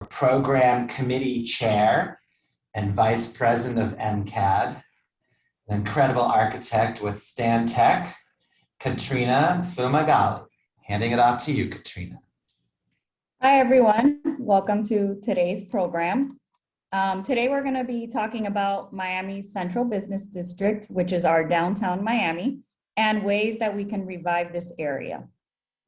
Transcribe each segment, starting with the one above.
Program Committee Chair and Vice President of MCAD, an incredible architect with Stan Tech, Katrina Fumagalli. Handing it off to you, Katrina. Hi, everyone. Welcome to today's program. Today, we're going to be talking about Miami's Central Business District, which is our downtown Miami, and ways that we can revive this area.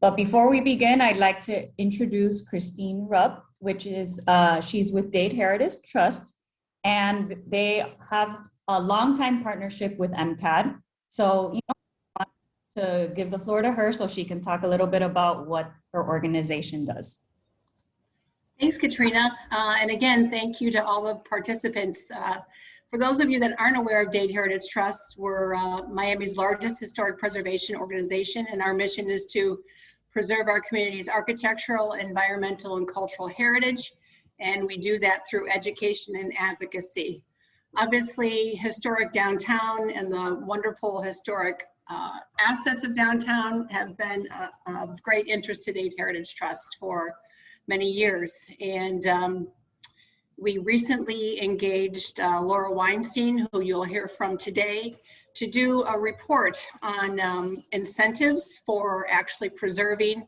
But before we begin, I'd like to introduce Christine Rupp, which is, she's with Dade Heritage Trust, and they have a longtime partnership with MCAD. So, I want to give the floor to her so she can talk a little bit about what her organization does. Thanks, Katrina. And again, thank you to all the participants. For those of you that aren't aware of Dade Heritage Trust, we're Miami's largest historic preservation organization, and our mission is to preserve our community's architectural, environmental, and cultural heritage. And we do that through education and advocacy. Obviously, historic downtown and the wonderful historic assets of downtown have been of great interest to Dade Heritage Trust for many years. And we recently engaged Laura Weinstein, who you'll hear from today, to do a report on incentives for actually preserving,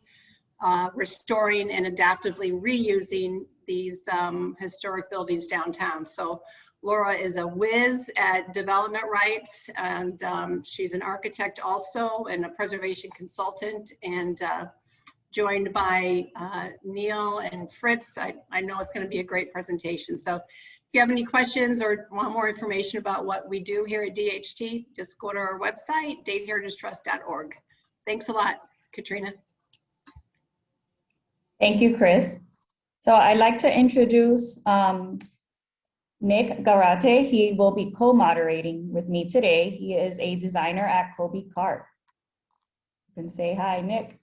restoring, and adaptively reusing these historic buildings downtown. So Laura is a whiz at development rights, and she's an architect also and a preservation consultant, and joined by Neil and Fritz. I know it's going to be a great presentation. So if you have any questions or want more information about what we do here at DHT, just go to our website, dadeheritagetrust.org. Thanks a lot, Katrina. Thank you, Chris. So I'd like to introduce Nick Garate. He will be co-moderating with me today. He is a designer at Kobe Carp. You can say hi, Nick.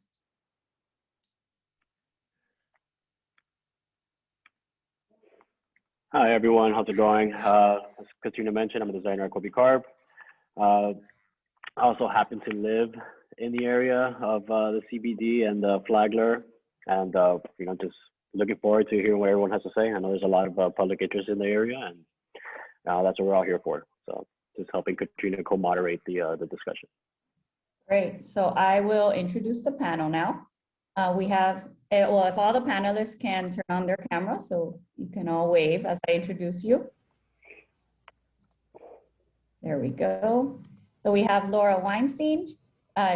Hi, everyone. How's it going? As Katrina mentioned, I'm a designer at Kobe Carp. I also happen to live in the area of the CBD and Flagler, and just looking forward to hearing what everyone has to say. I know there's a lot of public interest in the area, and that's what we're all here for. So just helping Katrina co-moderate the discussion. Great. So I will introduce the panel now. We have, well, if all the panelists can turn on their camera, so you can all wave as I introduce you. There we go. So we have Laura Weinstein.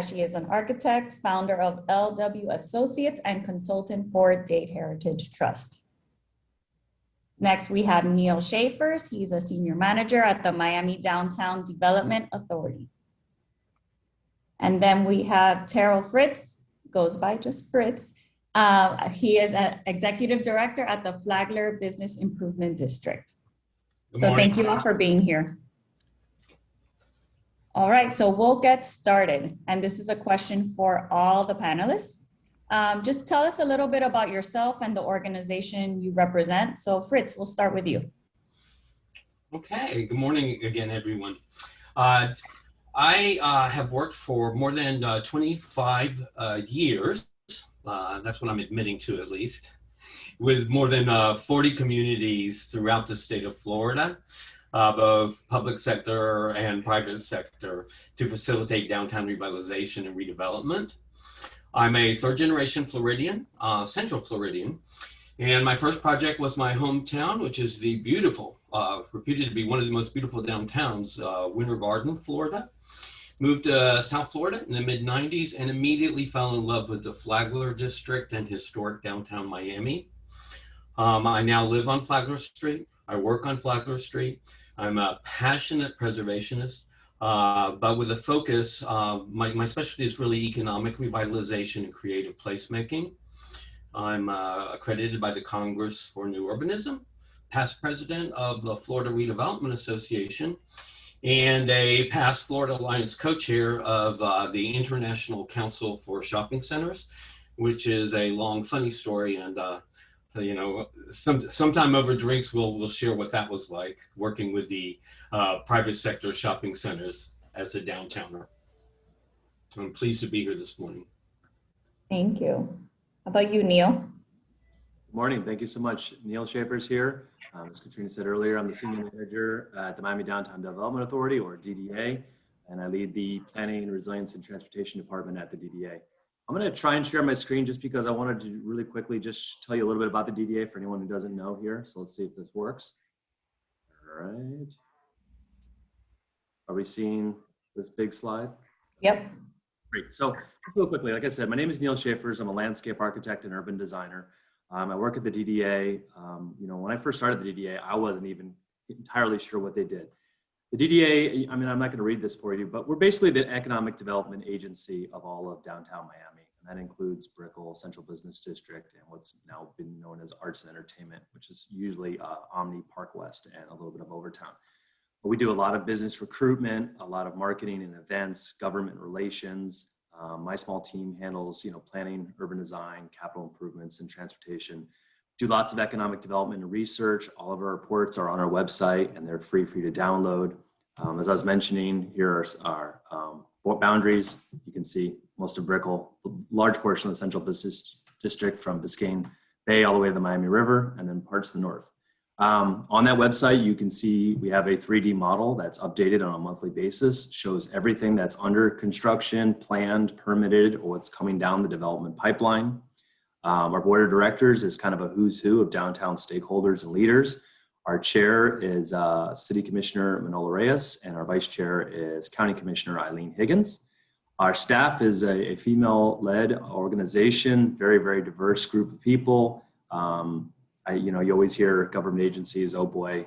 She is an architect, founder of LW Associates, and consultant for Dade Heritage Trust. Next, we have Neil Schaefers. He's a senior manager at the Miami Downtown Development Authority. And then we have Terrell Fritz, goes by just Fritz. He is an executive director at the Flagler Business Improvement District. So thank you all for being here. All right, so we'll get started. And this is a question for all the panelists. Just tell us a little bit about yourself and the organization you represent. So Fritz, we'll start with you. Okay, good morning again, everyone. I have worked for more than 25 years, that's what I'm admitting to at least, with more than 40 communities throughout the state of Florida, both public sector and private sector, to facilitate downtown revitalization and redevelopment. I'm a third generation Floridian, Central Floridian, and my first project was my hometown, which is the beautiful, reputed to be one of the most beautiful downtowns, Winter Garden, Florida. Moved to South Florida in the mid-90s and immediately fell in love with the Flagler District and historic downtown Miami. I now live on Flagler Street. I work on Flagler Street. I'm a passionate preservationist, but with a focus, my specialty is really economic revitalization and creative placemaking. I'm accredited by the Congress for New Urbanism, past president of the Florida Redevelopment Association, and a past Florida Alliance co-chair of the International Council for Shopping Centers, which is a long, funny story. And sometime over drinks, we'll share what that was like working with the private sector shopping centers as a downtowner. I'm pleased to be here this morning. Thank you. How about you, Neil? Morning. Thank you so much. Neil Schaefer's here. As Katrina said earlier, I'm the Senior Manager at the Miami Downtown Development Authority, or DDA, and I lead the Planning, Resilience, and Transportation Department at the DDA. I'm going to try and share my screen just because I wanted to really quickly just tell you a little bit about the DDA for anyone who doesn't know here. So let's see if this works. All right. Are we seeing this big slide? Yep. Great. So real quickly, like I said, my name is Neil Schaefer. I'm a landscape architect and urban designer. I work at the DDA. When I first started the DDA, I wasn't even entirely sure what they did. The DDA, I'm not going to read this for you, but we're basically the economic development agency of all of downtown Miami. And that includes Brickell, Central Business District, and what's now been known as Arts and Entertainment, which is usually Omni Park West and a little bit of Overtown. But we do a lot of business recruitment, a lot of marketing and events, government relations. My small team handles, planning, urban design, capital improvements, and transportation. Do lots of economic development and research. All of our reports are on our website, and they're free for you to download. As I was mentioning, here are our boundaries. You can see most of Brickell, a large portion of the Central Business District from Biscayne Bay all the way to the Miami River, and then parts of the north. On that website, you can see we have a 3D model that's updated on a monthly basis, shows everything that's under construction, planned, permitted, or what's coming down the development pipeline. Our board of directors is kind of a who's who of downtown stakeholders and leaders. Our chair is City Commissioner Manola Reyes, and our vice chair is County Commissioner Eileen Higgins. Our staff is a female-led organization, very, very diverse group of people. You always hear government agencies, oh boy,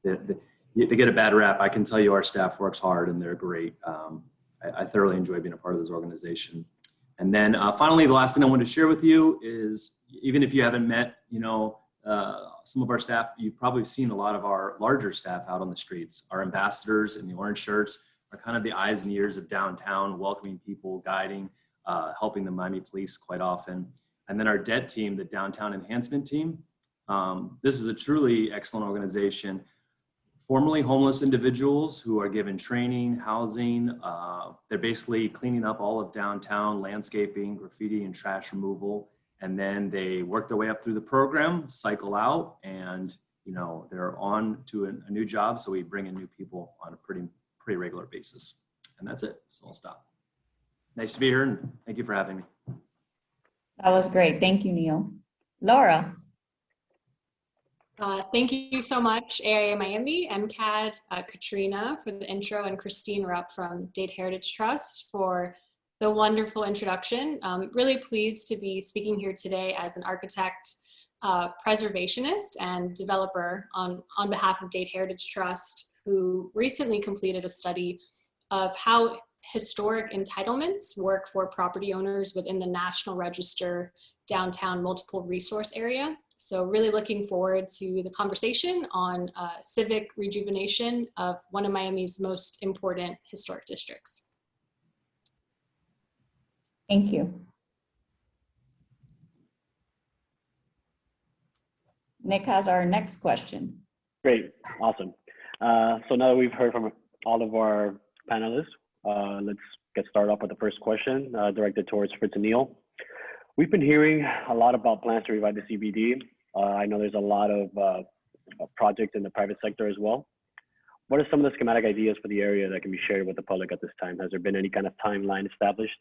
they get a bad rap. I can tell you our staff works hard and they're great. I thoroughly enjoy being a part of this organization. And then finally, the last thing I want to share with you is, even if you haven't met, some of our staff, you've probably seen a lot of our larger staff out on the streets. Our ambassadors in the orange shirts are kind of the eyes and ears of downtown, welcoming people, guiding, helping the Miami police quite often. And then our DET team, the Downtown Enhancement Team. This is a truly excellent organization. Formerly homeless individuals who are given training, housing. They're basically cleaning up all of downtown, landscaping, graffiti, and trash removal. And then they work their way up through the program, cycle out, and they're on to a new job. So we bring in new people on a pretty regular basis. And that's it. So I'll stop. Nice to be here, and thank you for having me. That was great. Thank you, Neil. Laura. Thank you so much, AIA Miami, MCAD, Katrina for the intro, and Christine Rupp from Dade Heritage Trust for the wonderful introduction. Really pleased to be speaking here today as an architect, preservationist, and developer on behalf of Dade Heritage Trust, who recently completed a study of how historic entitlements work for property owners within the National Register downtown multiple resource area. So really looking forward to the conversation on civic rejuvenation of one of Miami's most important historic districts. Thank you. Nick has our next question. Great, awesome. So now that we've heard from all of our panelists, let's get started off with the first question directed towards Fritz and Neil. We've been hearing a lot about plans to revive the CBD. I know there's a lot of projects in the private sector as well. What are some of the schematic ideas for the area that can be shared with the public at this time? Has there been any kind of timeline established?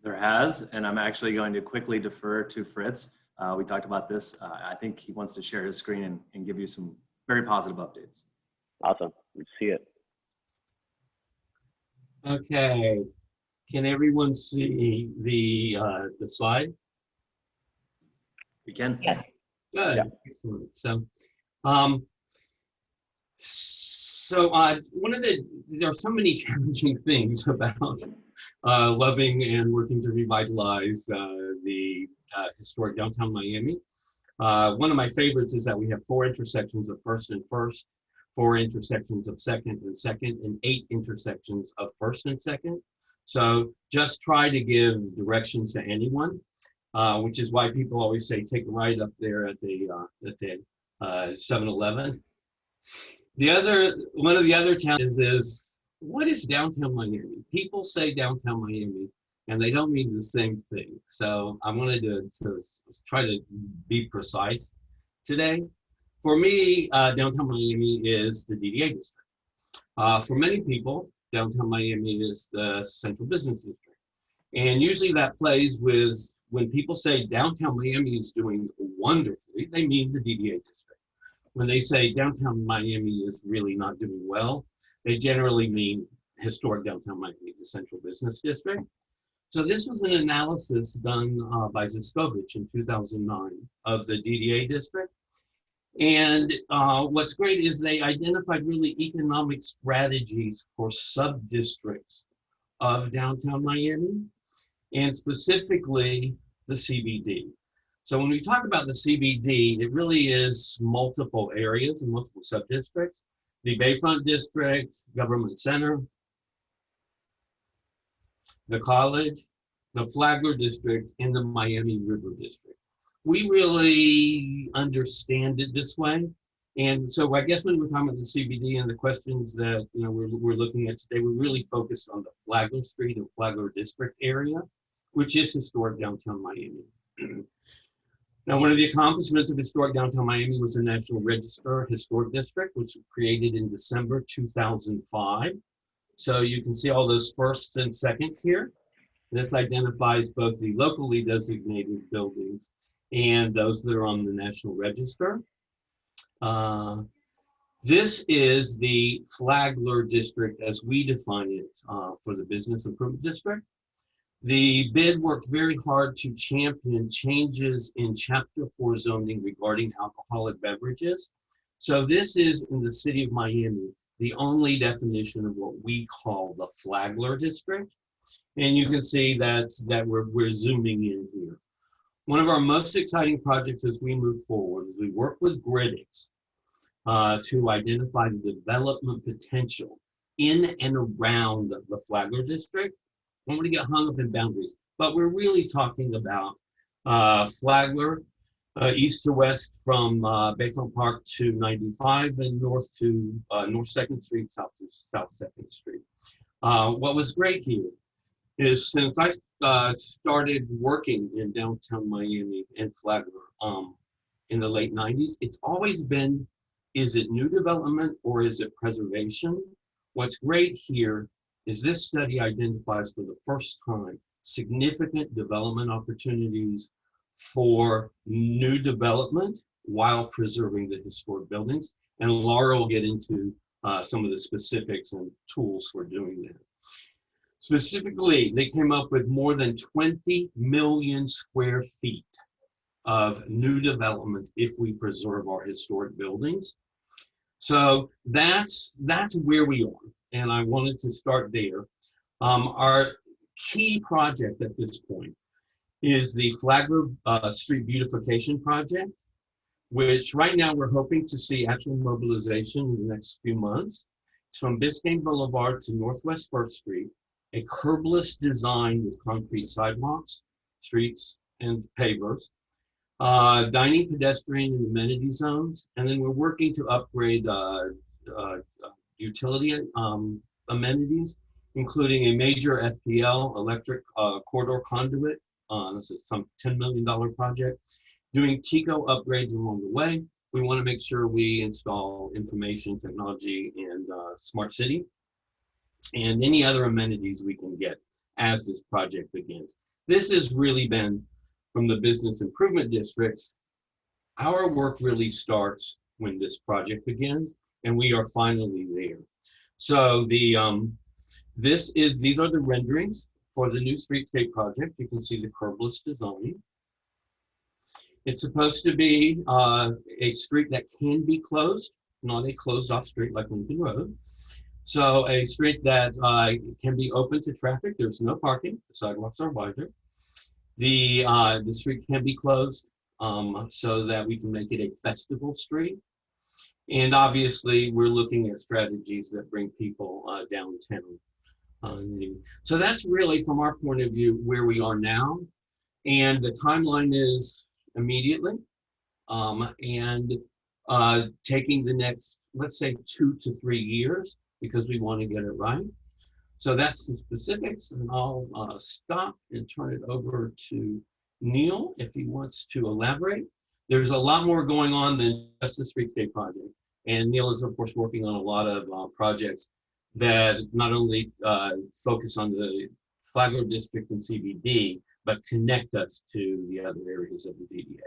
There has, and I'm actually going to quickly defer to Fritz. We talked about this. I think he wants to share his screen and give you some very positive updates. Awesome, let's see it. Okay, can everyone see the slide? We can. Yes. Good. Yeah. Excellent. So, there are so many challenging things about loving and working to revitalize the historic downtown Miami. One of my favorites is that we have 4 intersections of First and First, 4 intersections of Second and Second, and 8 intersections of First and Second. So just try to give directions to anyone, which is why people always say take a ride up there at the 7-Eleven. One of the other challenges is, what is downtown Miami? People say downtown Miami, and they don't mean the same thing. So I wanted to try to be precise today. For me, downtown Miami is the DDA district. For many people, downtown Miami is the central business district. And usually that plays with, when people say downtown Miami is doing wonderfully, they mean the DDA district. When they say downtown Miami is really not doing well, they generally mean historic downtown Miami, the central business district. So this was an analysis done by Ziskovich in 2009 of the DDA district. And what's great is they identified really economic strategies for sub-districts of downtown Miami, and specifically the CBD. So when we talk about the CBD, it really is multiple areas and multiple sub-districts. The Bayfront District, Government Center, the College, the Flagler District, and the Miami River District. We really understand it this way. And so I guess when we're talking about the CBD and the questions that we're looking at today, we're really focused on the Flagler Street and Flagler District area, which is historic downtown Miami. Now, one of the accomplishments of historic downtown Miami was the National Register Historic District, which was created in December 2005. So you can see all those firsts and seconds here. This identifies both the locally designated buildings and those that are on the National Register. This is the Flagler District as we define it for the Business Improvement District. The bid worked very hard to champion changes in Chapter 4 zoning regarding alcoholic beverages. So this is, in the city of Miami, the only definition of what we call the Flagler District. And you can see that we're zooming in here. One of our most exciting projects as we move forward is we work with Gridix to identify the development potential in and around the Flagler District. I don't want to get hung up in boundaries, but we're really talking about Flagler, east to west from Bayfront Park to 95 and north to North 2nd Street, south to South 2nd Street. What was great here is since I started working in downtown Miami and Flagler in the late 90s, it's always been, is it new development or is it preservation? What's great here is this study identifies for the first time significant development opportunities for new development while preserving the historic buildings. And Laura will get into some of the specifics and tools for doing that. Specifically, they came up with more than 20 million square feet of new development if we preserve our historic buildings. So that's where we are. And I wanted to start there. Our key project at this point is the Flagler Street Beautification project, which right now we're hoping to see actual mobilization in the next few months. It's from Biscayne Boulevard to Northwest 1st Street, a curbless design with concrete sidewalks, streets, and pavers, dining, pedestrian, and amenity zones. And then we're working to upgrade utility amenities, including a major FPL, electric corridor conduit. This is some $10 million project. Doing TICO upgrades along the way. We want to make sure we install information technology and smart city and any other amenities we can get as this project begins. This has really been, from the business improvement districts, our work really starts when this project begins, and we are finally there. So these are the renderings for the new streetscape project. You can see the curbless design. It's supposed to be a street that can be closed, not a closed off street like Lincoln Road. So a street that can be open to traffic. There's no parking. The sidewalks are wider. The street can be closed so that we can make it a festival street. And obviously, we're looking at strategies that bring people downtown. So that's really, from our point of view, where we are now. And the timeline is immediately. Taking the next, let's say, 2 to 3 years, because we want to get it right. So that's the specifics, and I'll stop and turn it over to Neil if he wants to elaborate. There's a lot more going on than just the streetscape project. And Neil is, of course, working on a lot of projects that not only focus on the Flagler District and CBD, but connect us to the other areas of the DDA.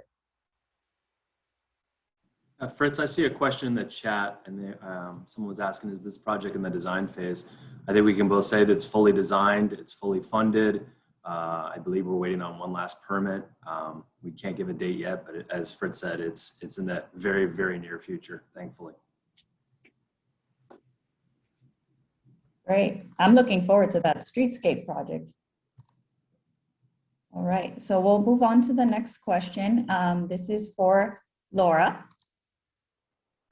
Fritz, I see a question in the chat, and someone was asking, is this project in the design phase? I think we can both say that it's fully designed, it's fully funded. I believe we're waiting on one last permit. We can't give a date yet, but as Fritz said, it's in the very, very near future, thankfully. Great. I'm looking forward to that streetscape project. All right, so we'll move on to the next question. This is for Laura.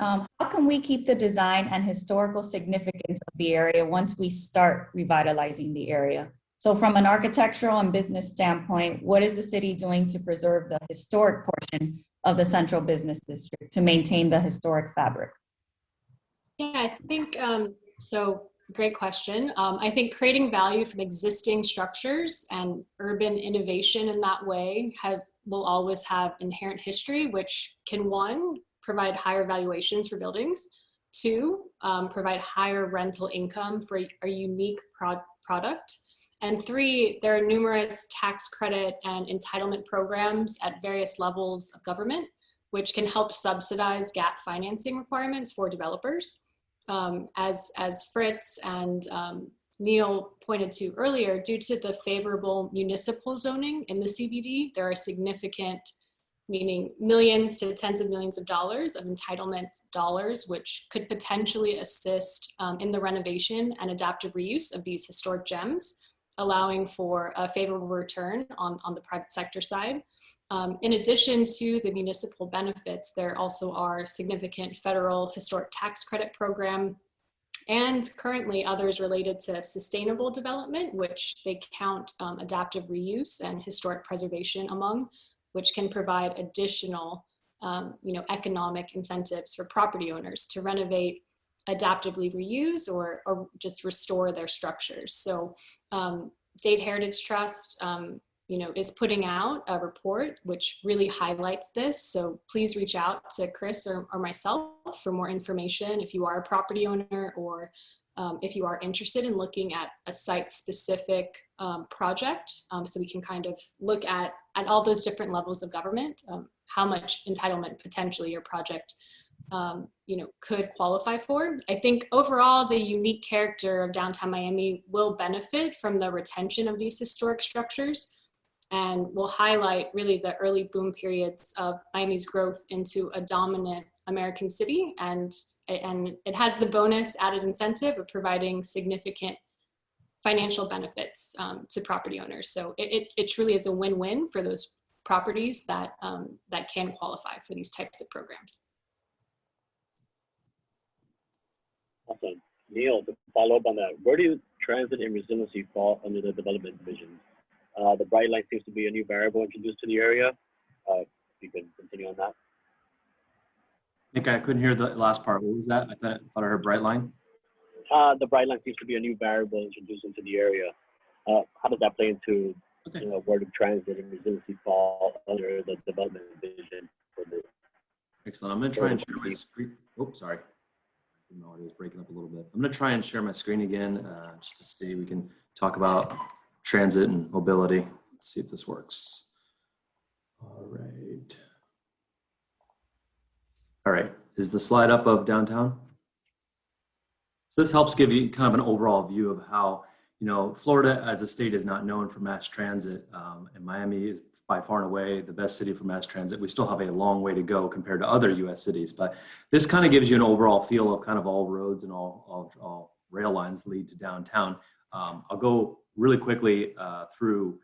How can we keep the design and historical significance of the area once we start revitalizing the area? So from an architectural and business standpoint, what is the city doing to preserve the historic portion of the central business district to maintain the historic fabric? Yeah, I think, so great question. I think creating value from existing structures and urban innovation in that way will always have inherent history, which can, one, provide higher valuations for buildings, two, provide higher rental income for a unique product, and three, there are numerous tax credit and entitlement programs at various levels of government, which can help subsidize gap financing requirements for developers. As Fritz and Neil pointed to earlier, due to the favorable municipal zoning in the CBD, there are significant, meaning millions to tens of millions of dollars of entitlement dollars, which could potentially assist in the renovation and adaptive reuse of these historic gems, allowing for a favorable return on the private sector side. In addition to the municipal benefits, there also are significant federal historic tax credit program and currently others related to sustainable development, which they count adaptive reuse and historic preservation among, which can provide additional economic incentives for property owners to renovate, adaptively reuse, or just restore their structures. So Dade Heritage Trust is putting out a report which really highlights this. So please reach out to Chris or myself for more information if you are a property owner, or if you are interested in looking at a site-specific project, so we can kind of look at all those different levels of government, how much entitlement potentially your project could qualify for. I think overall, the unique character of downtown Miami will benefit from the retention of these historic structures, and will highlight really the early boom periods of Miami's growth into a dominant American city, and it has the bonus added incentive of providing significant financial benefits to property owners. So it truly is a win-win for those properties that can qualify for these types of programs. Awesome. Neil, to follow up on that, where do transit and resiliency fall under the development division? The bright line seems to be a new variable introduced to the area. If you can continue on that. I think I couldn't hear the last part. What was that? I thought I heard bright line. The bright line seems to be a new variable introduced into the area. How does that play into where do transit and resiliency fall under the development division? Excellent. I'm going to try and share my screen. Oh, sorry. The audio is breaking up a little bit. I'm going to try and share my screen again just to see we can talk about transit and mobility. Let's see if this works. All right. All right. Is the slide up of downtown? So this helps give you kind of an overall view of how, Florida as a state is not known for mass transit, and Miami is by far and away the best city for mass transit. We still have a long way to go compared to other U.S. cities, but this kind of gives you an overall feel of kind of all roads and all rail lines lead to downtown. I'll go really quickly through,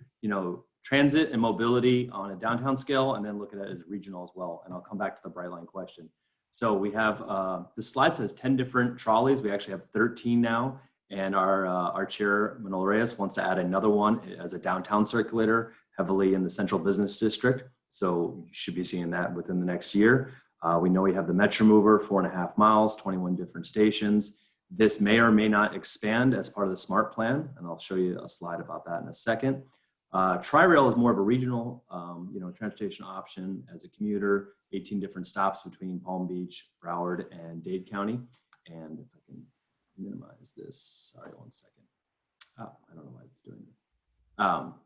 transit and mobility on a downtown scale, and then look at it as regional as well. And I'll come back to the bright line question. So we have, the slide says 10 different trolleys. We actually have 13 now. And our chair, Manolo Reyes, wants to add another one as a downtown circulator, heavily in the central business district. So you should be seeing that within the next year. We know we have the Metro Mover, 4.5 miles, 21 different stations. This may or may not expand as part of the SMART plan, and I'll show you a slide about that in a second. Tri-Rail is more of a regional, transportation option as a commuter, 18 different stops between Palm Beach, Broward, and Dade County. And if I can minimize this, sorry, one second. Oh, I don't know why it's doing this.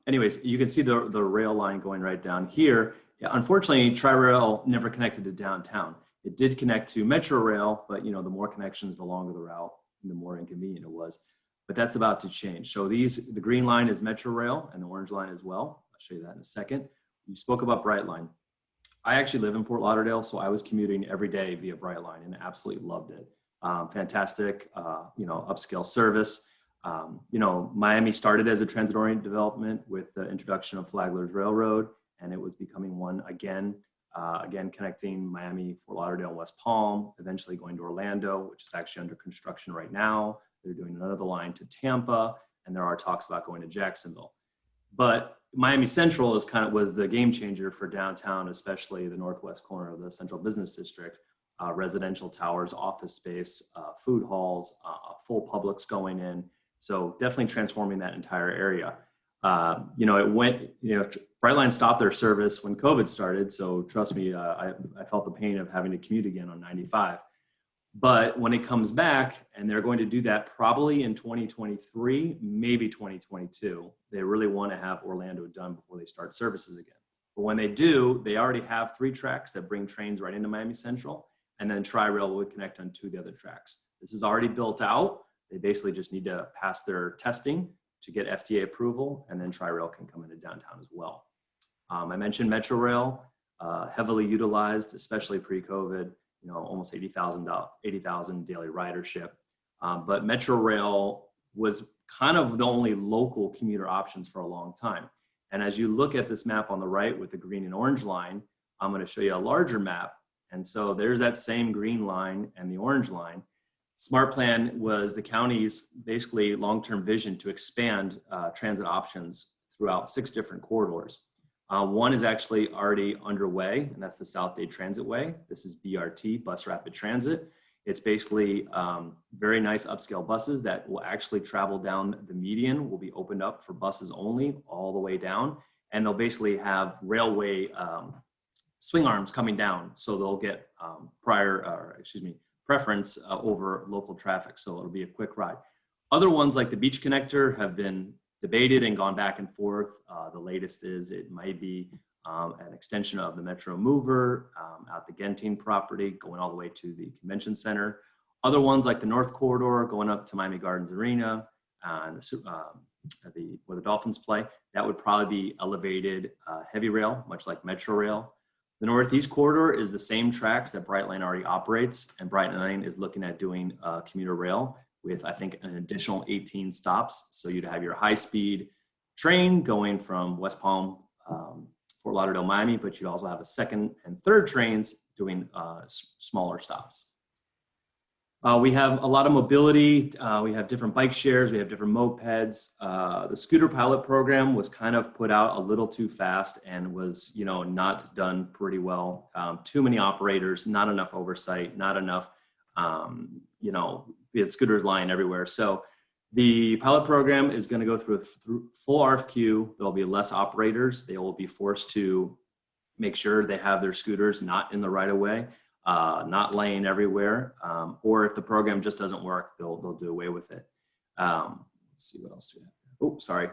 Anyways, you can see the rail line going right down here. Yeah, unfortunately, Tri-Rail never connected to downtown. It did connect to Metro Rail, but the more connections, the longer the route, and the more inconvenient it was. But that's about to change. So the green line is Metro Rail and the orange line as well. I'll show you that in a second. You spoke about Brightline. I actually live in Fort Lauderdale, so I was commuting every day via Brightline and absolutely loved it. Fantastic, upscale service. Miami started as a transit-oriented development with the introduction of Flagler's Railroad, and it was becoming one again connecting Miami, Fort Lauderdale, and West Palm, eventually going to Orlando, which is actually under construction right now. They're doing another line to Tampa, and there are talks about going to Jacksonville. But Miami Central was the game changer for downtown, especially the northwest corner of the Central Business District. Residential towers, office space, food halls, full Publix going in. So definitely transforming that entire area. Brightline stopped their service when COVID started. So trust me, I felt the pain of having to commute again on 95. But when it comes back, and they're going to do that probably in 2023, maybe 2022, they really want to have Orlando done before they start services again. But when they do, they already have 3 tracks that bring trains right into Miami Central, and then Tri-Rail would connect on 2 of the other tracks. This is already built out. They basically just need to pass their testing to get FTA approval, and then Tri-Rail can come into downtown as well. I mentioned Metro Rail, heavily utilized, especially pre-COVID, almost 80,000 daily ridership. But Metro Rail was kind of the only local commuter options for a long time. And as you look at this map on the right with the green and orange line, I'm going to show you a larger map. And so there's that same green line and the orange line. SMART Plan was the county's basically long-term vision to expand transit options throughout 6 different corridors. One is actually already underway, and that's the South Dade Transitway. This is BRT, Bus Rapid Transit. It's basically very nice upscale buses that will actually travel down the median, will be opened up for buses only all the way down. And they'll basically have railway swing arms coming down. So they'll get preference over local traffic. So it'll be a quick ride. Other ones like the Beach Connector have been debated and gone back and forth. The latest is it might be an extension of the Metro Mover out the Genting property, going all the way to the convention center. Other ones like the North Corridor going up to Miami Gardens Arena and where the Dolphins play, that would probably be elevated heavy rail, much like Metro Rail. The Northeast Corridor is the same tracks that Brightline already operates, and Brightline is looking at doing commuter rail with, I think, an additional 18 stops. So you'd have your high-speed train going from West Palm, Fort Lauderdale, Miami, but you'd also have a 2nd and 3rd trains doing smaller stops. We have a lot of mobility. We have different bike shares. We have different mopeds. The scooter pilot program was kind of put out a little too fast and was, not done pretty well. Too many operators, not enough oversight, not enough, we had scooters lying everywhere. So the pilot program is going to go through full RFQ. There'll be less operators. They will be forced to make sure they have their scooters not in the right of way. Not laying everywhere, or if the program just doesn't work, they'll do away with it. Let's see what else we have. Oh, sorry.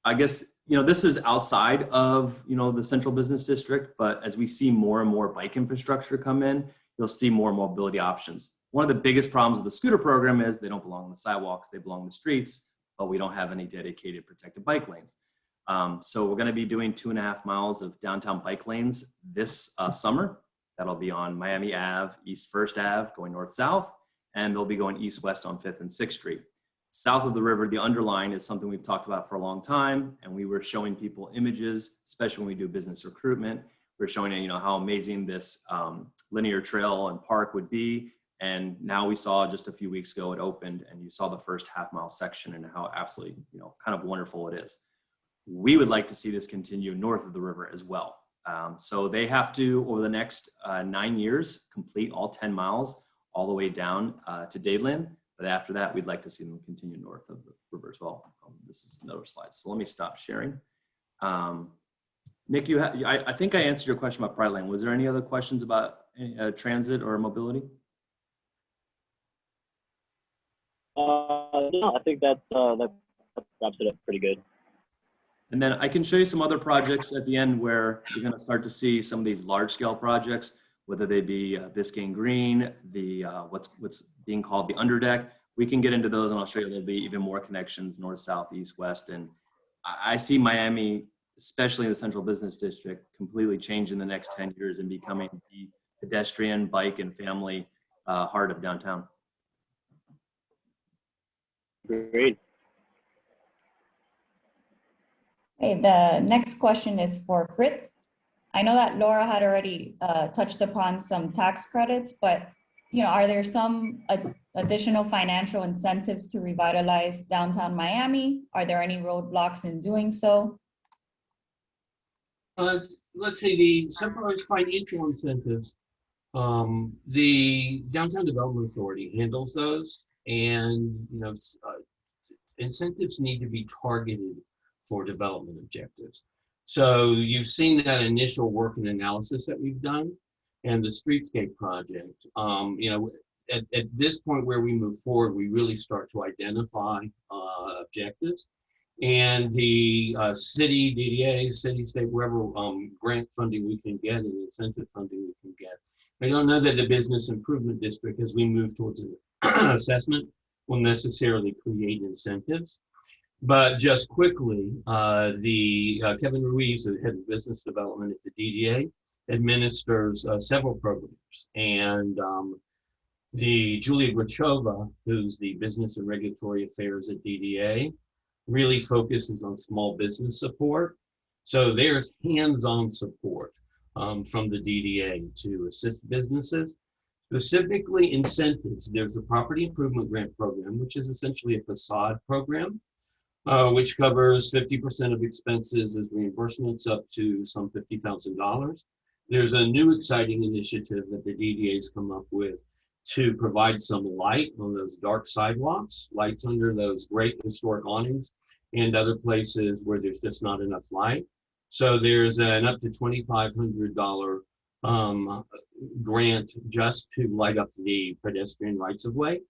I guess, this is outside of, the Central Business District, but as we see more and more bike infrastructure come in, you'll see more mobility options. One of the biggest problems with the scooter program is they don't belong on the sidewalks, they belong on the streets, but we don't have any dedicated protected bike lanes. So we're going to be doing 2.5 miles of downtown bike lanes this summer. That'll be on Miami Ave, East 1st Ave, going north-south, and they'll be going east-west on 5th and 6th Street. South of the river, the underline is something we've talked about for a long time, and we were showing people images, especially when we do business recruitment. We're showing, how amazing this linear trail and park would be, and now we saw just a few weeks ago it opened, and you saw the first half-mile section and how absolutely, kind of wonderful it is. We would like to see this continue north of the river as well. So they have to, over the next 9 years, complete all 10 miles all the way down to Dadeland. But after that, we'd like to see them continue north of the river as well. This is another slide. So let me stop sharing. Nick, I think I answered your question about Brightline. Was there any other questions about transit or mobility? No, I think that wraps it up pretty good. And then I can show you some other projects at the end where you're going to start to see some of these large scale projects, whether they be Biscayne Green, the what's being called the underdeck. We can get into those, and I'll show you there'll be even more connections north, south, east, west. And I see Miami, especially in the Central Business District, completely change in the next 10 years and becoming the pedestrian, bike, and family heart of downtown. Great. Okay, the next question is for Fritz. I know that Laura had already touched upon some tax credits, but are there some additional financial incentives to revitalize downtown Miami? Are there any roadblocks in doing so? Let's see, as far as financial incentives, the Downtown Development Authority handles those, and incentives need to be targeted for development objectives. So you've seen that initial work and analysis that we've done, and the streetscape project. At this point where we move forward, we really start to identify objectives, and the city, DDA, city, state, wherever grant funding we can get and incentive funding we can get. I don't know that the business improvement district, as we move towards an assessment, will necessarily create incentives. But just quickly, Kevin Ruiz, the head of business development at the DDA, administers several programs. And the Julia Grachova, who's the business and regulatory affairs at DDA, really focuses on small business support. So there's hands-on support from the DDA to assist businesses. Specifically incentives, there's the Property Improvement Grant Program, which is essentially a facade program, which covers 50% of expenses as reimbursements up to some $50,000. There's a new exciting initiative that the DDA has come up with to provide some light on those dark sidewalks, lights under those great historic awnings and other places where there's just not enough light. So there's an up to $2,500 grant just to light up the pedestrian rights of way.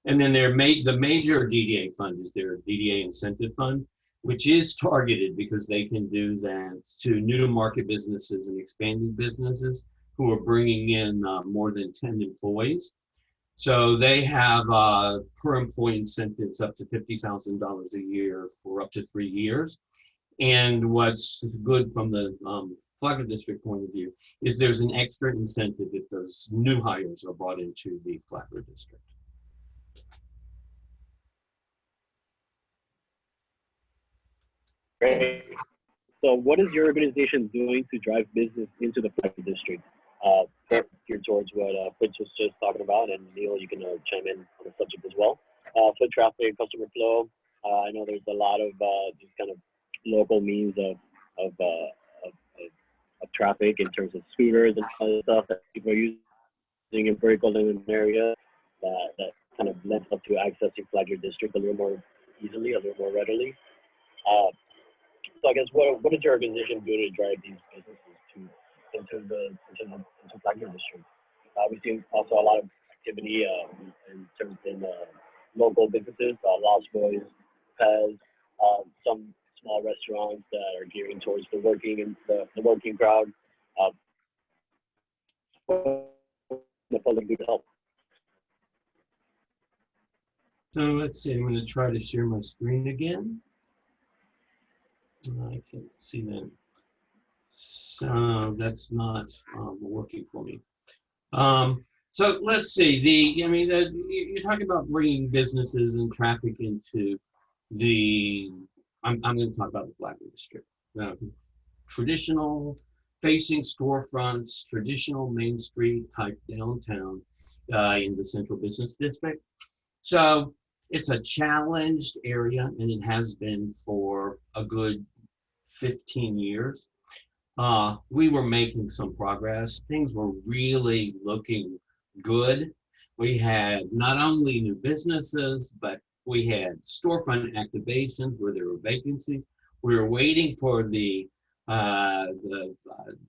And then the major DDA fund is their DDA incentive fund, which is targeted because they can do that to new to market businesses and expanding businesses who are bringing in more than 10 employees. So they have per employee incentives up to $50,000 a year for up to 3 years. And what's good from the Flagler District point of view is there's an extra incentive if those new hires are brought into the Flagler District. Great. So what is your organization doing to drive business into the Flagler District? Geared towards what Fritz was just talking about, and Neil, you can chime in on the subject as well. Foot traffic, customer flow. I know there's a lot of these kind of local means of traffic in terms of scooters and other stuff that people are using in Brickell area that kind of lends up to accessing Flagler District a little more easily, a little more readily. So I guess what is your organization doing to drive these businesses into Flagler District? We've seen also a lot of activity in terms of local businesses, Lost Boys, Pez, some small restaurants that are gearing towards the working crowd. The public good help. So let's see, I'm going to try to share my screen again. I can't see that. So that's not working for me. So let's see. You're talking about bringing businesses and traffic into the. I'm going to talk about the Flagler District. Traditional facing storefronts, traditional Main Street type downtown in the Central Business District. So it's a challenged area, and it has been for a good 15 years. We were making some progress. Things were really looking good We had not only new businesses, but we had storefront activations where there were vacancies. We were waiting for the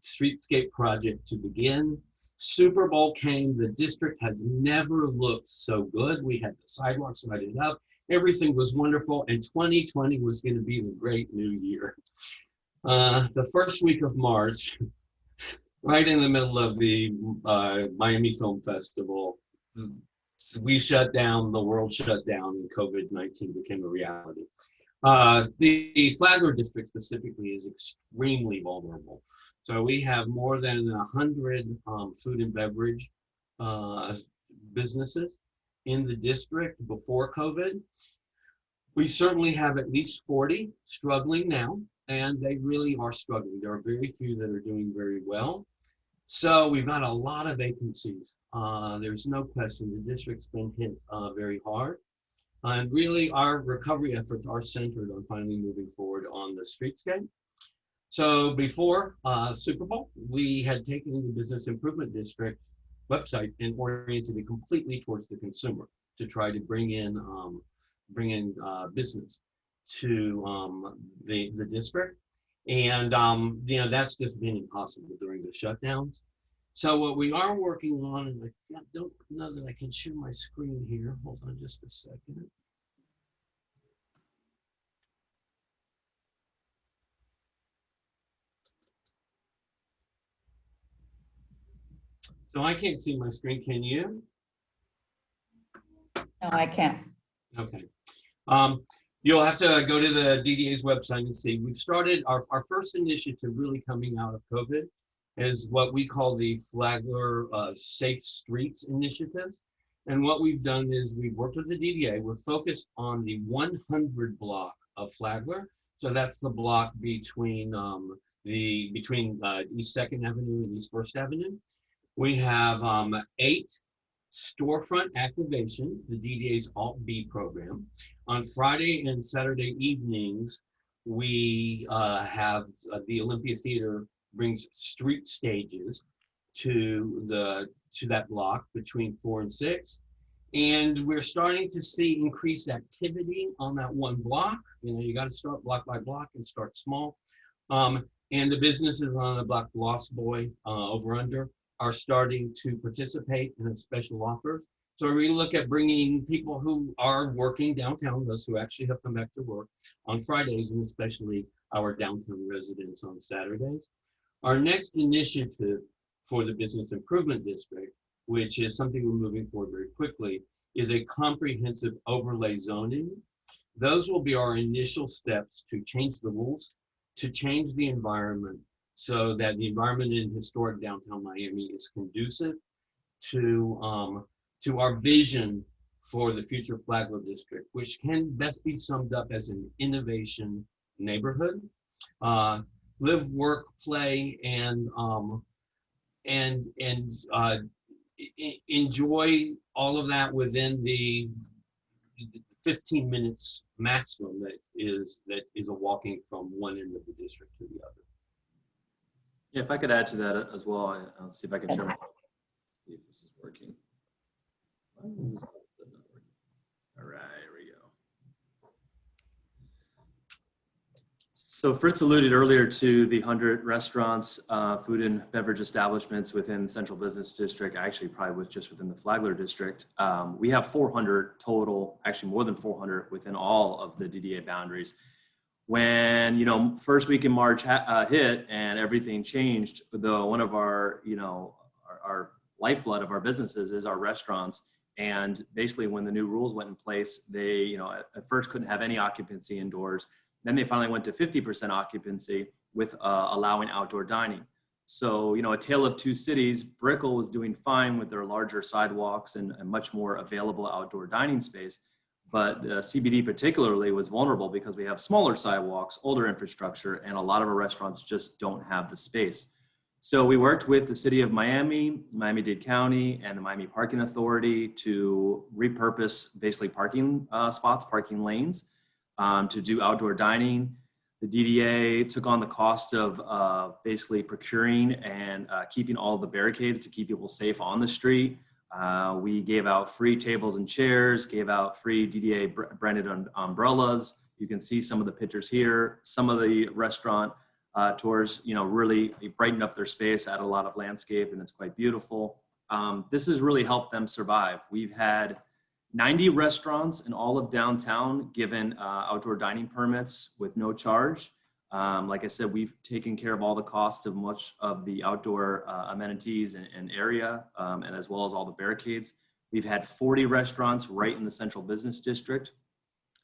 streetscape project to begin. Super Bowl came. The district has never looked so good. We had the sidewalks lighted up. Everything was wonderful. And 2020 was going to be the great new year. The first week of March, right in the middle of the Miami Film Festival, we shut down, the world shut down, and COVID-19 became a reality. The Flagler District specifically is extremely vulnerable. So we have more than 100 food and beverage businesses in the district before COVID. We certainly have at least 40 struggling now, and they really are struggling. There are very few that are doing very well. So we've got a lot of vacancies. There's no question the district's been hit very hard. And really our recovery efforts are centered on finally moving forward on the streetscape. So before Super Bowl, we had taken the Business Improvement District website and oriented it completely towards the consumer to try to bring in business to the district. And you know, that's just been impossible during the shutdowns. So what we are working on, and I don't know that I can share my screen here. Hold on just a second. So I can't see my screen, can you? No, I can't. Okay. You'll have to go to the DDA's website and see. We've started our first initiative really coming out of COVID is what we call the Flagler Safe Streets Initiative. And what we've done is we've worked with the DDA. We're focused on the 100 block of Flagler. So that's the block between East 2nd Avenue and East 1st Avenue. We have 8 storefront activation, the DDA's Alt B program. On Friday and Saturday evenings, we have the Olympia Theater brings street stages to that block between 4 and 6. And we're starting to see increased activity on that one block. You know, you got to start block by block and start small. And the businesses on the block, Lost Boy, over under, are starting to participate in special offers. So we look at bringing people who are working downtown, those who actually have come back to work on Fridays, and especially our downtown residents on Saturdays. Our next initiative for the Business Improvement District, which is something we're moving forward very quickly, is a comprehensive overlay zoning. Those will be our initial steps to change the rules, to change the environment, so that the environment in historic downtown Miami is conducive to our vision for the future Flagler District, which can best be summed up as an innovation neighborhood. Live, work, play, and enjoy all of that within the 15 minutes maximum that is a walking from one end of the district to the other. Yeah, if I could add to that as well, I'll see if I can share. See if this is working. Why is this not working? All right, here we go. So Fritz alluded earlier to the 100 restaurants, food and beverage establishments within Central Business District. Actually, probably was just within the Flagler District. We have 400 total, actually more than 400 within all of the DDA boundaries. When, you know, first week in March hit and everything changed, though one of our, you know, our lifeblood of our businesses is our restaurants. And basically when the new rules went in place, they, you know, at first couldn't have any occupancy indoors. Then they finally went to 50% occupancy with allowing outdoor dining. So, you know, a tale of two cities. Brickell was doing fine with their larger sidewalks and much more available outdoor dining space. But the CBD particularly was vulnerable because we have smaller sidewalks, older infrastructure, and a lot of our restaurants just don't have the space. So we worked with the city of Miami, Miami-Dade County, and the Miami Parking Authority to repurpose basically parking spots, parking lanes, to do outdoor dining. The DDA took on the cost of basically procuring and keeping all the barricades to keep people safe on the street. We gave out free tables and chairs, gave out free DDA branded umbrellas. You can see some of the pictures here. Some of the restaurant tours, really brightened up their space, add a lot of landscape, and it's quite beautiful. This has really helped them survive. We've had 90 restaurants in all of downtown given outdoor dining permits with no charge. Like I said, we've taken care of all the costs of much of the outdoor amenities and area, and as well as all the barricades. We've had 40 restaurants right in the central business district.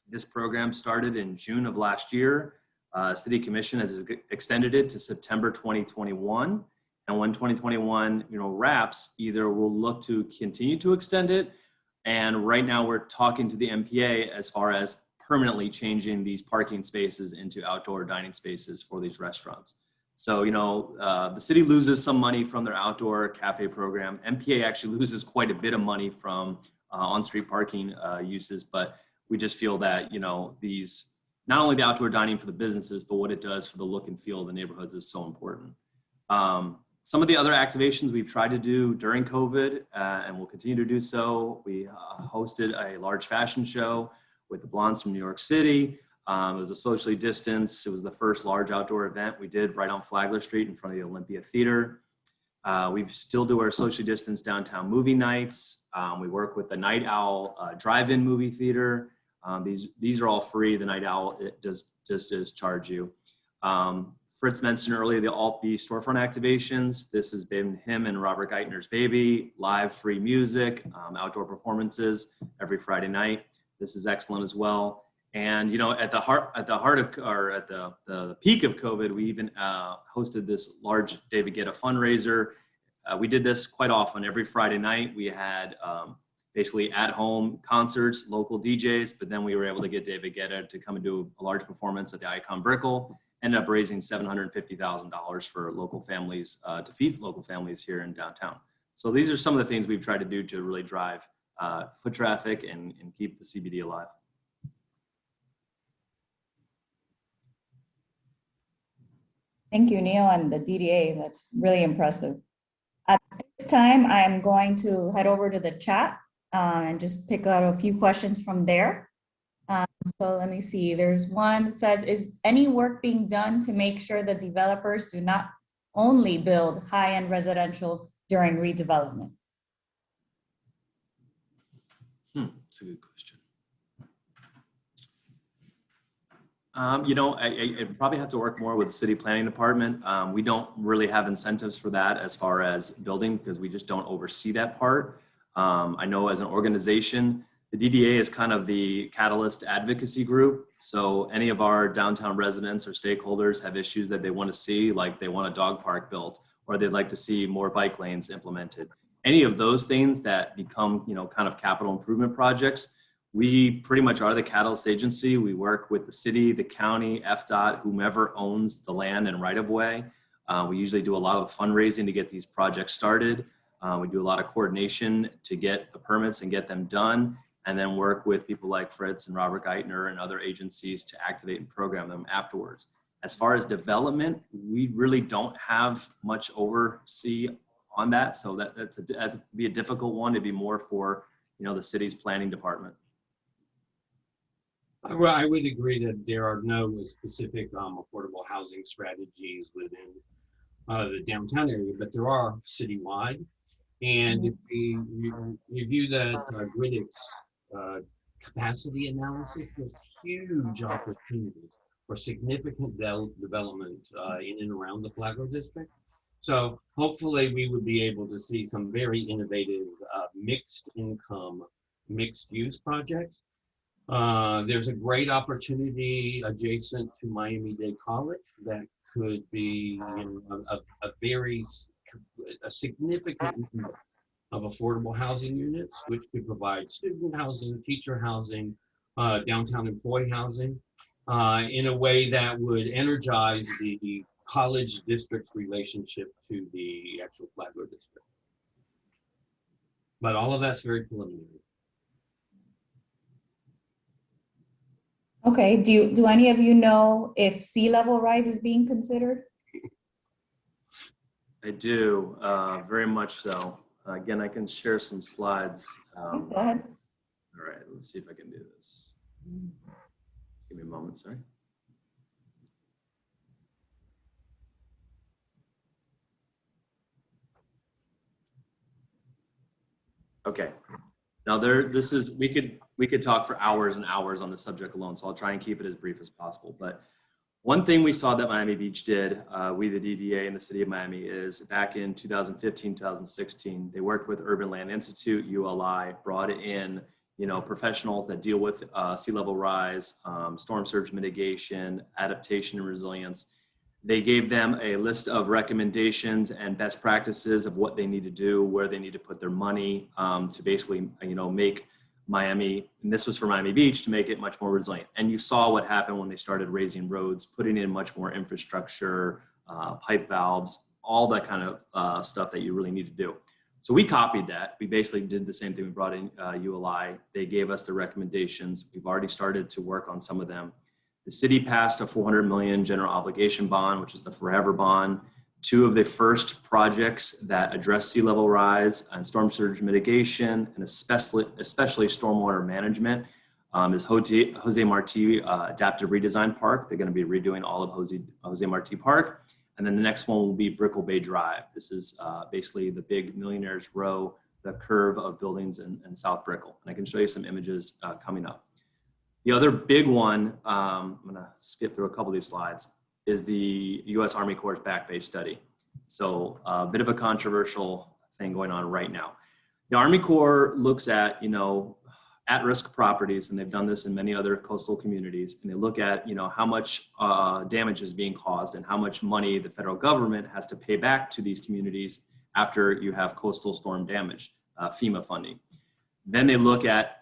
This program started in June of last year. City Commission has extended it to September 2021. And when 2021 wraps, either we'll look to continue to extend it, and right now we're talking to the MPA as far as permanently changing these parking spaces into outdoor dining spaces for these restaurants. So, the city loses some money from their outdoor cafe program. MPA actually loses quite a bit of money from on-street parking uses, but we just feel that, these, not only the outdoor dining for the businesses, but what it does for the look and feel of the neighborhoods is so important. Some of the other activations we've tried to do during COVID, and we'll continue to do so, we hosted a large fashion show with the Blondes from New York City. It was a socially distanced. It was the first large outdoor event we did right on Flagler Street in front of the Olympia Theater. We still do our socially distanced downtown movie nights. We work with the Night Owl drive-in movie theater. These are all free. The Night Owl, it does charge you. Fritz mentioned earlier the Alt B storefront activations. This has been him and Robert Geithner's baby, live free music, outdoor performances every Friday night. This is excellent as well. And at the peak of COVID, we even hosted this large David Guetta fundraiser. We did this quite often. Every Friday night, we had basically at-home concerts, local DJs, but then we were able to get David Guetta to come and do a large performance at the Icon Brickell. Ended up raising $750,000 for local families to feed local families here in downtown. So these are some of the things we've tried to do to really drive foot traffic and keep the CBD alive. Thank you, Neil, and the DDA. That's really impressive. At this time, I'm going to head over to the chat and just pick out a few questions from there. So let me see. There's one that says, is any work being done to make sure that developers do not only build high-end residential during redevelopment? That's a good question. I probably have to work more with the city planning department. We don't really have incentives for that as far as building because we just don't oversee that part. I know as an organization, the DDA is kind of the catalyst advocacy group. So any of our downtown residents or stakeholders have issues that they want to see, like they want a dog park built, or they'd like to see more bike lanes implemented. Any of those things that become, kind of capital improvement projects, we pretty much are the catalyst agency. We work with the city, the county, FDOT, whomever owns the land and right of way. We usually do a lot of fundraising to get these projects started. We do a lot of coordination to get the permits and get them done, and then work with people like Fritz and Robert Geithner and other agencies to activate and program them afterwards. As far as development, we really don't have much oversee on that. So that'd be a difficult one. It'd be more for, the city's planning department. Well, I would agree that there are no specific affordable housing strategies within the downtown area, but there are citywide. And if we review that Gritics capacity analysis, there's huge opportunities for significant development in and around the Flagler District. So hopefully we would be able to see some very innovative mixed income, mixed use projects. There's a great opportunity adjacent to Miami-Dade College that could be a significant number of affordable housing units, which could provide student housing, teacher housing, downtown employee housing, in a way that would energize the college district's relationship to the actual Flagler district. But all of that's very preliminary. Okay, do any of you know if sea level rise is being considered? I do, very much so. Again, I can share some slides. Go ahead. All right, let's see if I can do this. Give me a moment, sorry. Okay. Now we could talk for hours and hours on this subject alone, so I'll try and keep it as brief as possible. But one thing we saw that Miami Beach did, we the DDA in the city of Miami, is back in 2015, 2016, they worked with Urban Land Institute, ULI, brought in professionals that deal with sea level rise, storm surge mitigation, adaptation and resilience. They gave them a list of recommendations and best practices of what they need to do, where they need to put their money to basically, make Miami, and this was for Miami Beach, to make it much more resilient. And you saw what happened when they started raising roads, putting in much more infrastructure, pipe valves, all that kind of stuff that you really need to do. So we copied that. We basically did the same thing. We brought in ULI. They gave us the recommendations. We've already started to work on some of them. The city passed a $400 million general obligation bond, which is the Forever Bond. Two of the first projects that address sea level rise and storm surge mitigation, and especially stormwater management, is Jose Marti Adaptive Redesign Park. They're going to be redoing all of Jose Marti Park. And then the next one will be Brickell Bay Drive. This is basically the big Millionaires Row, the curve of buildings in South Brickell. And I can show you some images coming up. The other big one, I'm going to skip through a couple of these slides, is the U.S. Army Corps' Back Bay study. So a bit of a controversial thing going on right now. The Army Corps looks at, at-risk properties, and they've done this in many other coastal communities, and they look at, how much damage is being caused and how much money the federal government has to pay back to these communities after you have coastal storm damage, FEMA funding. Then they look at,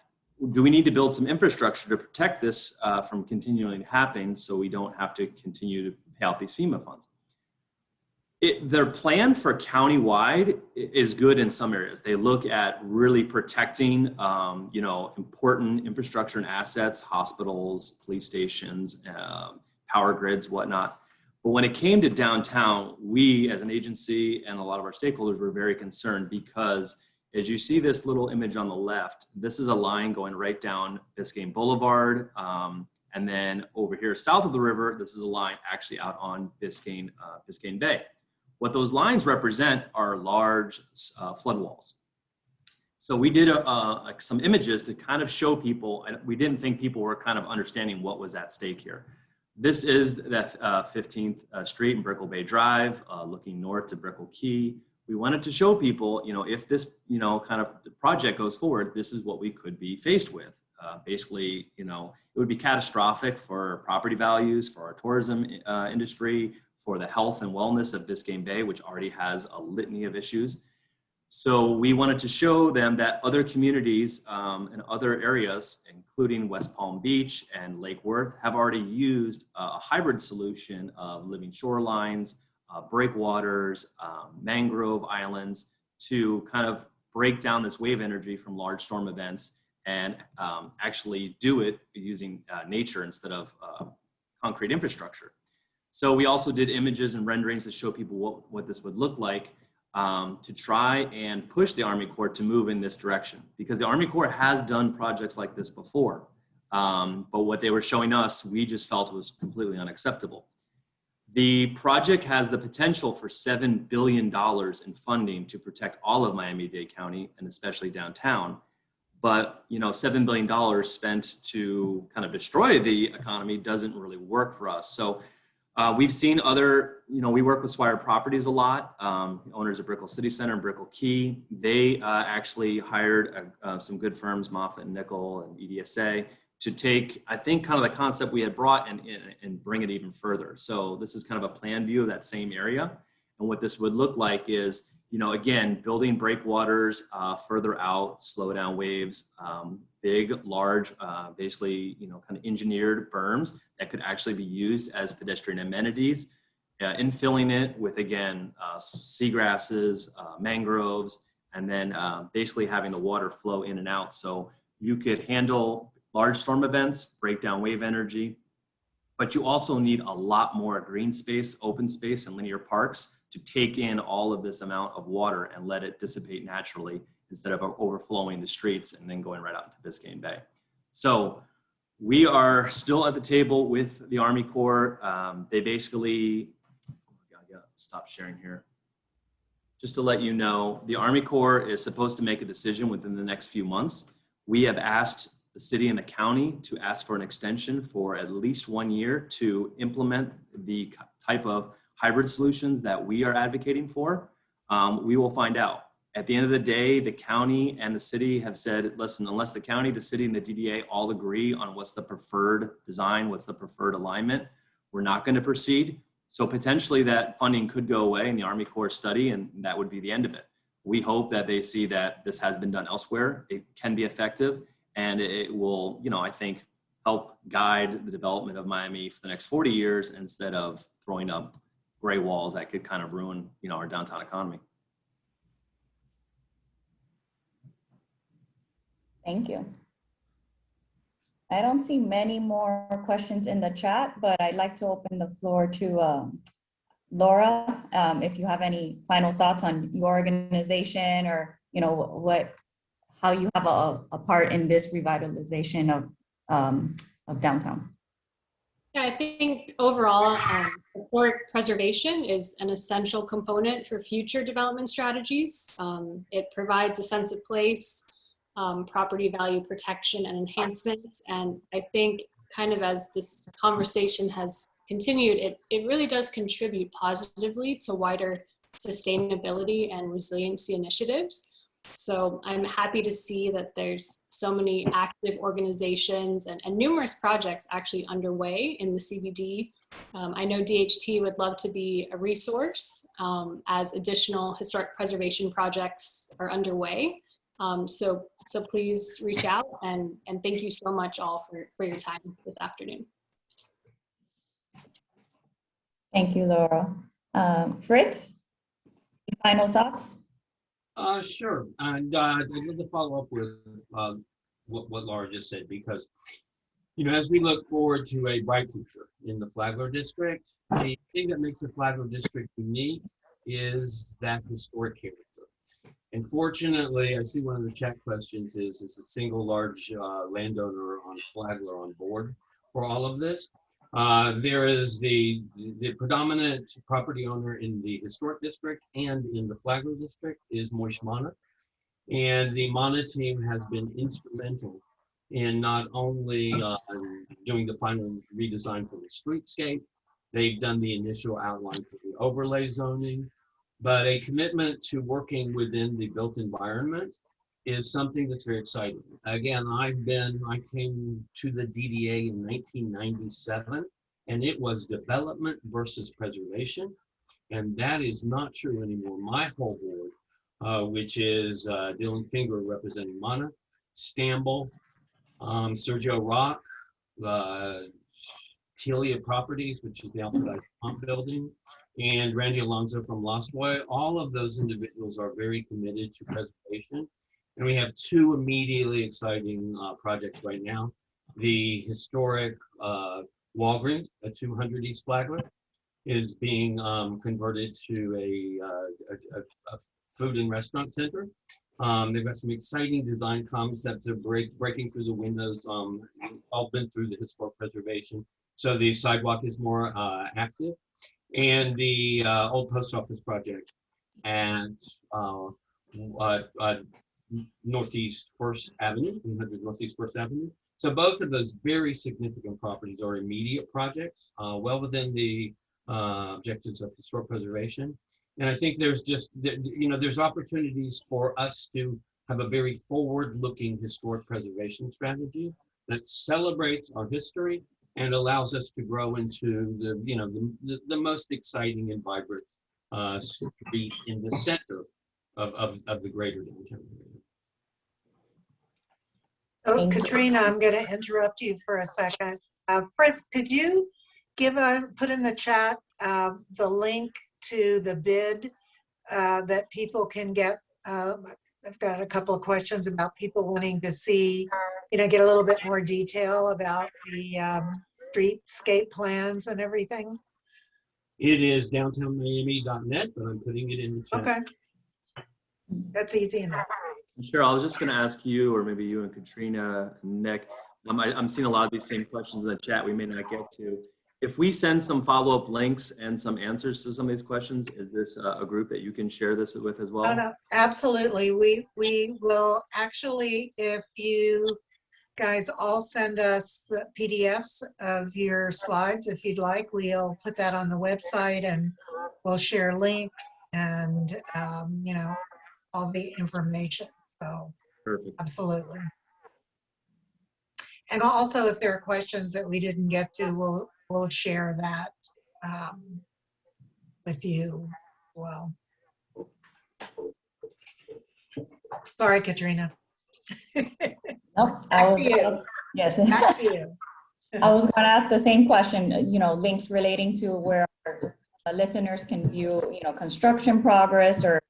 do we need to build some infrastructure to protect this from continuing to happen so we don't have to continue to pay out these FEMA funds? Their plan for countywide is good in some areas. They look at really protecting, important infrastructure and assets, hospitals, police stations, power grids, whatnot. But when it came to downtown, we as an agency and a lot of our stakeholders were very concerned because as you see this little image on the left, this is a line going right down Biscayne Boulevard. And then over here south of the river, this is a line actually out on Biscayne Bay. What those lines represent are large flood walls. So we did some images to kind of show people, and we didn't think people were kind of understanding what was at stake here. This is the 15th Street and Brickell Bay Drive, looking north to Brickell Key. We wanted to show people, if this, kind of project goes forward, this is what we could be faced with. Basically, it would be catastrophic for property values, for our tourism industry, for the health and wellness of Biscayne Bay, which already has a litany of issues. So we wanted to show them that other communities and other areas, including West Palm Beach and Lake Worth, have already used a hybrid solution of living shorelines, breakwaters, mangrove islands to kind of break down this wave energy from large storm events and actually do it using nature instead of concrete infrastructure. So we also did images and renderings to show people what this would look like to try and push the Army Corps to move in this direction, because the Army Corps has done projects like this before. But what they were showing us, we just felt was completely unacceptable. The project has the potential for $7 billion in funding to protect all of Miami-Dade County and especially downtown. But, $7 billion spent to kind of destroy the economy doesn't really work for us. So we've seen other, we work with Swire Properties a lot, owners of Brickell City Center and Brickell Key. They actually hired some good firms, Moffitt and Nickel and EDSA, to take, I think, kind of the concept we had brought and bring it even further. So this is kind of a plan view of that same area. And what this would look like is, again, building breakwaters further out, slow down waves, big, large, basically, kind of engineered berms that could actually be used as pedestrian amenities, infilling it with, again, seagrasses, mangroves, and then basically having the water flow in and out. So you could handle large storm events, break down wave energy, but you also need a lot more green space, open space, and linear parks to take in all of this amount of water and let it dissipate naturally instead of overflowing the streets and then going right out into Biscayne Bay. So we are still at the table with the Army Corps. They basically, I gotta stop sharing here. Just to let you know, the Army Corps is supposed to make a decision within the next few months. We have asked the city and the county to ask for an extension for at least 1 year to implement the type of hybrid solutions that we are advocating for. We will find out. At the end of the day, the county and the city have said, listen, unless the county, the city, and the DDA all agree on what's the preferred design, what's the preferred alignment, we're not going to proceed. So potentially that funding could go away in the Army Corps study, and that would be the end of it. We hope that they see that this has been done elsewhere. It can be effective, and it will, I think, help guide the development of Miami for the next 40 years instead of throwing up gray walls that could kind of ruin, our downtown economy. Thank you. I don't see many more questions in the chat, but I'd like to open the floor to Laura. If you have any final thoughts on your organization or, how you have a part in this revitalization of downtown. Yeah, I think overall, historic preservation is an essential component for future development strategies. It provides a sense of place, property value protection and enhancement. And I think kind of as this conversation has continued, it really does contribute positively to wider sustainability and resiliency initiatives. So I'm happy to see that there's so many active organizations and numerous projects actually underway in the CBD. I know DHT would love to be a resource as additional historic preservation projects are underway. So please reach out and thank you so much all for your time this afternoon. Thank you, Laura. Fritz, final thoughts? Sure. And I'd love to follow up with what Laura just said, because, as we look forward to a bright future in the Flagler District, the thing that makes the Flagler District unique is that historic character. And fortunately, I see one of the chat questions is a single large landowner on Flagler on board for all of this? There is the predominant property owner in the historic district and in the Flagler district is Moish Mana. And the Mana team has been instrumental in not only doing the final redesign for the streetscape, they've done the initial outline for the overlay zoning, but a commitment to working within the built environment is something that's very exciting. Again, I came to the DDA in 1997, and it was development versus preservation. And that is not true anymore. My whole board, which is Dylan Finger representing Mana, Stamble, Sergio Rock, Telia Properties, which is the Alphabet Pump Building, and Randy Alonso from Lost Boy, all of those individuals are very committed to preservation. And we have two immediately exciting projects right now. The historic Walgreens at 200 East Flagler is being converted to a food and restaurant center. They've got some exciting design concepts of breaking through the windows, all been through the historic preservation. So the sidewalk is more active. And the old post office project at Northeast First Avenue, 100 Northeast First Avenue. So both of those very significant properties are immediate projects, well within the objectives of historic preservation. And I think there's just, there's opportunities for us to have a very forward-looking historic preservation strategy that celebrates our history and allows us to grow into the most exciting and vibrant street in the center of the greater downtown area. Oh, Katrina, I'm going to interrupt you for a second. Fritz, could you put in the chat the link to the bid that people can get? I've got a couple of questions about people wanting to see, get a little bit more detail about the streetscape plans and everything. It is downtownmiami.net, but I'm putting it in the chat. Okay. That's easy enough. Sure, I was just going to ask you, or maybe you and Katrina and Nick, I'm seeing a lot of these same questions in the chat we may not get to. If we send some follow-up links and some answers to some of these questions, is this a group that you can share this with as well? Oh, no, absolutely. We will actually, if you guys all send us the PDFs of your slides, if you'd like, we'll put that on the website and we'll share links and, you know, all the information. So Perfect. absolutely. And also, if there are questions that we didn't get to, we'll share that with you as well. Sorry, Katrina. Nope. Back to you. Yes. Back to you. I was going to ask the same question, you know, links relating to where our listeners can view, you know, construction progress or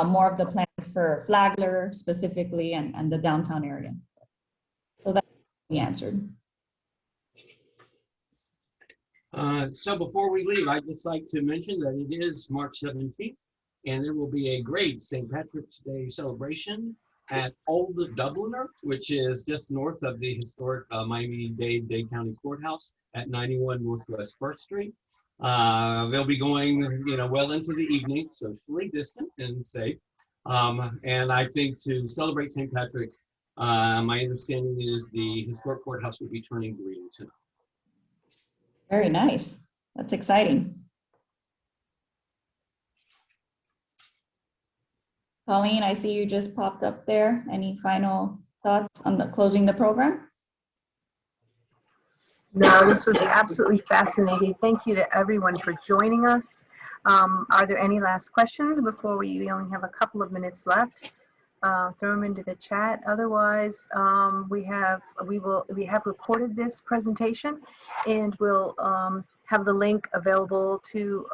more of the plans for Flagler specifically and the downtown area. So that will be answered. So before we leave, I'd just like to mention that it is March 17th, and there will be a great St. Patrick's Day celebration at Old Dubliner, which is just north of the historic Miami-Dade County Courthouse at 91 Northwest 1st Street. They'll be going, you know, well into the evening, socially distant and safe. And I think to celebrate St. Patrick's, my understanding is the historic courthouse will be turning green tonight. Very nice. That's exciting. Colleen, I see you just popped up there. Any final thoughts on closing the program? No, this was absolutely fascinating. Thank you to everyone for joining us. Are there any last questions before we only have a couple of minutes left? Throw them into the chat. Otherwise, we have recorded this presentation, and we'll have the link available to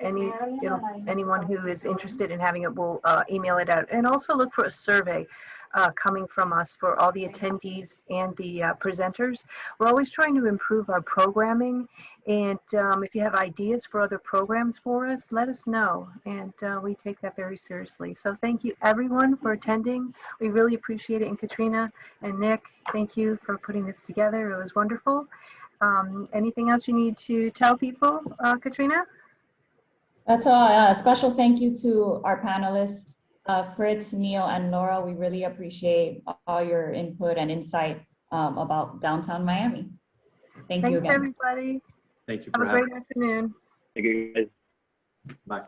anyone who is interested in having it. We'll email it out, and also look for a survey coming from us for all the attendees and the presenters. We're always trying to improve our programming, and if you have ideas for other programs for us, let us know, and we take that very seriously. So thank you everyone for attending. We really appreciate it. And Katrina and Nick, thank you for putting this together. It was wonderful. Anything else you need to tell people, Katrina? That's all. A special thank you to our panelists, Fritz, Neil, and Laura. We really appreciate all your input and insight about downtown Miami. Thank you again. Thanks, everybody. Thank you Have for a having great afternoon. Thank you guys. Bye.